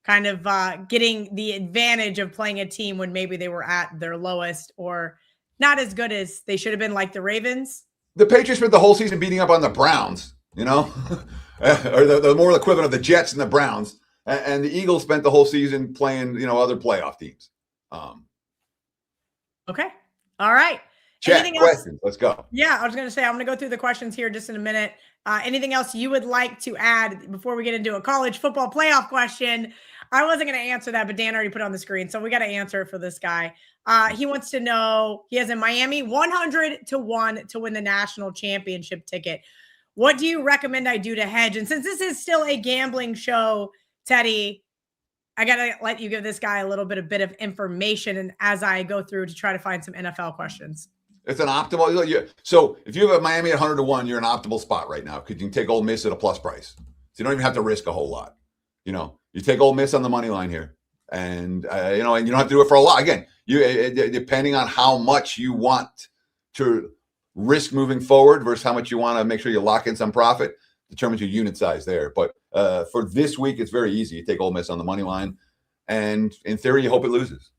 kind of getting the advantage of playing a team when maybe they were at their lowest or not as good as they should have been, like the Ravens. The Patriots spent the whole season beating up on the Browns, or the more equivalent of the Jets and the Browns. And the Eagles spent the whole season playing, other playoff teams. Okay. All right. Chat, anything else? questions. Let's go. Yeah, I was going to say, I'm going to go through the questions here just in a minute. Anything else you would like to add before we get into a college football playoff question? I wasn't going to answer that, but Dan already put it on the screen, so we got to answer it for this guy. He wants to know, he has in Miami 100-1 to win the national championship ticket. What do you recommend I do to hedge? And since this is still a gambling show, Teddy, I got to let you give this guy a little bit of information and as I go through to try to find some NFL questions. It's an optimal. So if you have a Miami at 100-1, you're in an optimal spot right now because you can take Ole Miss at a plus price. So you don't even have to risk a whole lot. You take Ole Miss on the money line here, and and you don't have to do it for a lot. Again, depending on how much you want to risk moving forward versus how much you want to make sure you lock in some profit determines your unit size there. But for this week, it's very easy. You take Ole Miss on the money line, and in theory, you hope it loses.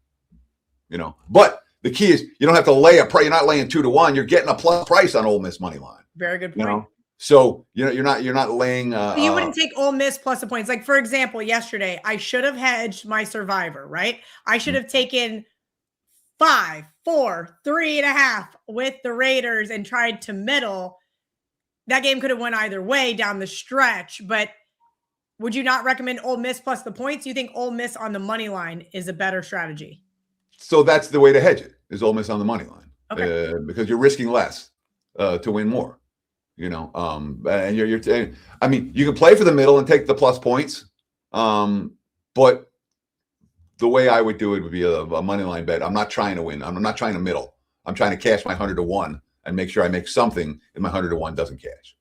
But the key is you don't have to lay a price. You're not laying 2-1. You're getting a plus price on Ole Miss money line. Very good point. So you're not laying. You wouldn't take Ole Miss plus the points. Like for example, yesterday I should have hedged my survivor. Right? I should have taken 5, 4, 3.5 with the Raiders and tried to middle. That game could have went either way down the stretch. But would you not recommend Ole Miss plus the points? You think Ole Miss on the money line is a better strategy? So that's the way to hedge it, is Ole Miss on the money line. Okay. Because you're risking less to win more, and you can play for the middle and take the plus points. But the way I would do it would be a money line bet. I'm not trying to win. I'm not trying to middle. I'm trying to cash my 100-1 and make sure I make something if my 100-1 doesn't cash.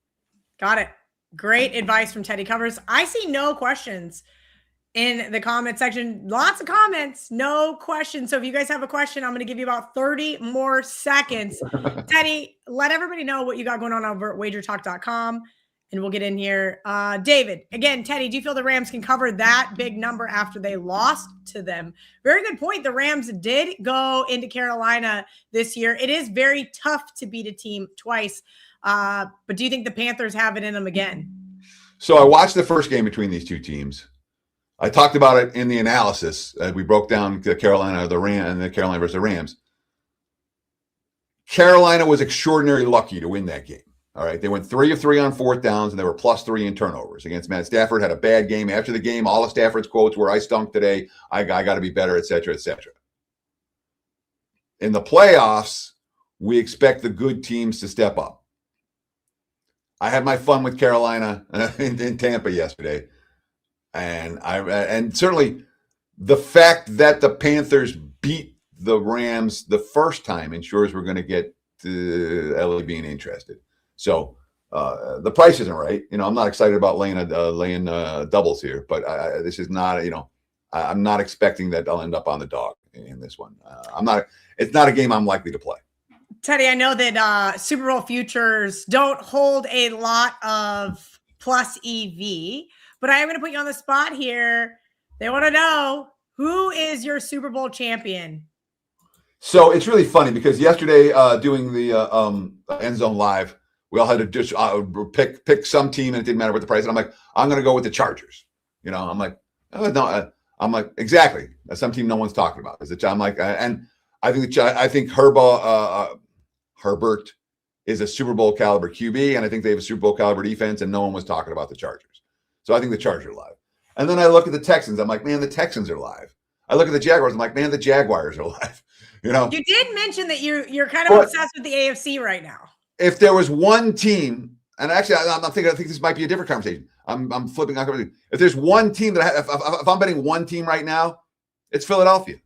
Got it. Great advice from Teddy Covers. I see no questions in the comment section. Lots of comments, no questions. So if you guys have a question, I'm going to give you about 30 more seconds. Teddy, let everybody know what you got going on over at WagerTalk.com, and we'll get in here. David, again, Teddy, do you feel the Rams can cover that big number after they lost to them? Very good point. The Rams did go into Carolina this year. It is very tough to beat a team twice. But do you think the Panthers have it in them again? So I watched the first game between these two teams. I talked about it in the analysis. We broke down the Carolina versus the Rams. Carolina was extraordinarily lucky to win that game. All right. They went 3 of 3 on fourth downs, and they were +3 in turnovers against Matt Stafford. Had a bad game. After the game, all of Stafford's quotes were, "I stunk today. I got to be better," et cetera, et cetera. In the playoffs, we expect the good teams to step up. I had my fun with Carolina in Tampa yesterday. And certainly the fact that the Panthers beat the Rams the first time ensures we're going to get to LA being interested. So the price isn't right. I'm not excited about laying doubles here, but this is not, I'm not expecting that I'll end up on the dog in this one. It's not a game I'm likely to play. Teddy, I know that Super Bowl futures don't hold a lot of plus EV, but I am going to put you on the spot here. They want to know, who is your Super Bowl champion? So it's really funny because yesterday doing the End Zone Live, we all had to just pick some team, and it didn't matter what the price. And I'm like, I'm going to go with the Chargers. I'm like, no, I'm like, exactly. That's some team no one's talking about. I'm like, and I think Herbert is a Super Bowl caliber QB, and I think they have a Super Bowl caliber defense, and no one was talking about the Chargers. So I think the Chargers are live. And then I look at the Texans. I'm like, man, the Texans are live. I look at the Jaguars. I'm like, man, the Jaguars are live. You did mention that you're kind of obsessed with the AFC right now. If there was one team, and actually, I think this might be a different conversation. I'm flipping on conversation. If there's one team that if I'm betting one team right now, it's Philadelphia.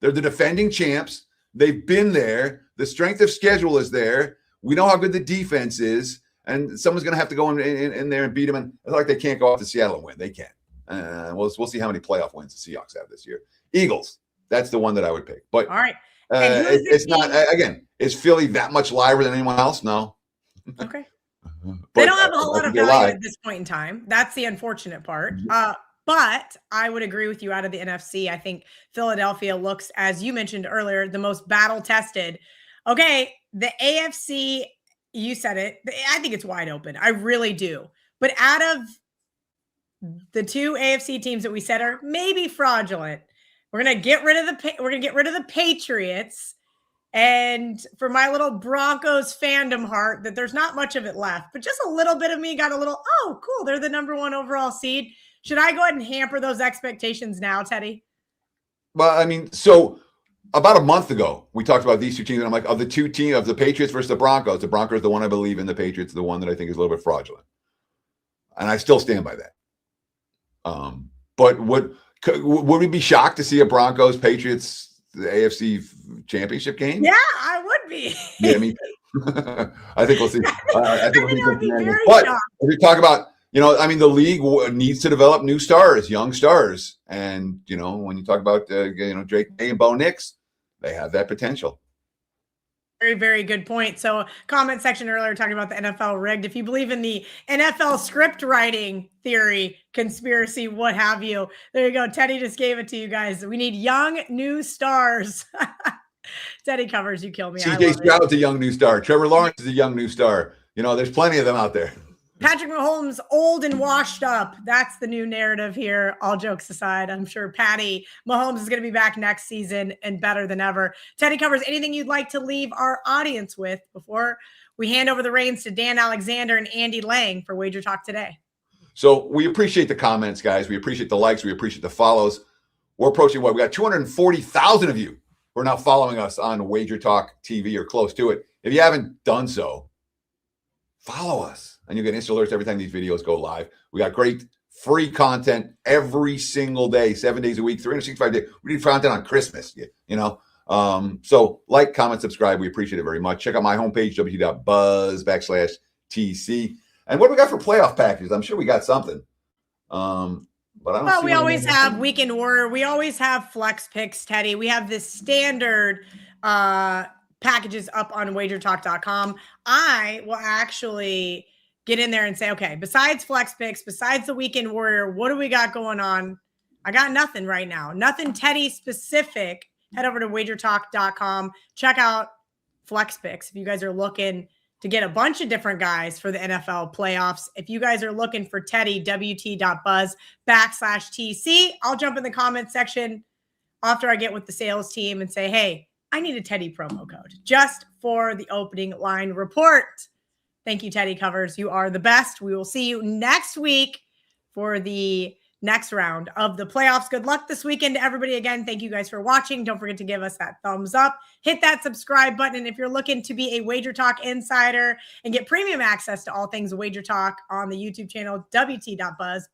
They're the defending champs. They've been there. The strength of schedule is there. We know how good the defense is, and someone's going to have to go in there and beat them. And it's like they can't go off to Seattle and win. They can. We'll see how many playoff wins the Seahawks have this year. Eagles. That's the one that I would pick. But all right, it's not. Again, is Philly that much liver than anyone else? No. Okay. They don't have a whole lot of value at this point in time. That's the unfortunate part. But I would agree with you out of the NFC. I think Philadelphia looks, as you mentioned earlier, the most battle-tested. Okay, the AFC, you said it. I think it's wide open. I really do. But out of the two AFC teams that we said are maybe fraudulent, we're gonna get rid of the Patriots, And for my little Broncos fandom heart, that there's not much of it left, but just a little bit of me got a little, oh, cool, they're the #1 overall seed. Should I go ahead and hamper those expectations now, Teddy? Well, I mean, so about a month ago, we talked about these two teams, and I'm like, of the two teams, of the Patriots versus the Broncos is the one I believe in, the Patriots the one that I think is a little bit fraudulent. And I still stand by that. But would we be shocked to see a Broncos Patriots the AFC Championship game? Yeah, I would be. Yeah, me too. I think we'll see. I think I would be very but shocked. if we talk about, I mean, the league needs to develop new stars, young stars, and when you talk about Drake May and Bo Nix, they have that potential. Very, very good point. So comment section earlier talking about the NFL rigged. If you believe in the NFL script writing theory, conspiracy, what have you, there you go. Teddy just gave it to you guys. We need young new stars. Teddy covers, you kill me. CJ Stroud's a young new star. Trevor Lawrence is a young new star. There's plenty of them out there. Patrick Mahomes, old and washed up. That's the new narrative here. All jokes aside, I'm sure Patty Mahomes is going to be back next season and better than ever. Teddy covers, anything you'd like to leave our audience with before we hand over the reins to Dan Alexander and Andy Lang for Wager Talk today? So we appreciate the comments, guys. We appreciate the likes. We appreciate the follows. We're approaching we got 240,000 of you who are now following us on Wager Talk TV or close to it. If you haven't done so, follow us. And you get instant alerts every time these videos go live. We got great free content every single day, 7 days a week, 365 days. We do content on Christmas, So like, comment, subscribe. We appreciate it very much. Check out my homepage, wt.buzz/TC. And what do we got for playoff packages? I'm sure we got something. But I don't Well, we always have Weekend Warrior. We always have flex picks, Teddy. We have this standard packages up on WagerTalk.com. I will actually get in there and say, okay, besides flex picks, besides the Weekend Warrior, what do we got going on? I got nothing right now. Nothing Teddy specific. Head over to WagerTalk.com. Check out flex picks if you guys are looking to get a bunch of different guys for the NFL playoffs. If you guys are looking for Teddy, WT.buzz/TC, I'll jump in the comment section after I get with the sales team and say, hey, I need a Teddy promo code just for the opening line report. Thank you, Teddy Covers. You are the best. We will see you next week for the next round of the playoffs. Good luck this weekend to everybody. Again, thank you guys for watching. Don't forget to give us that thumbs up. Hit that subscribe button. And if you're looking to be a Wager Talk insider and get premium access to all things Wager Talk on the YouTube channel, WT.buzz/.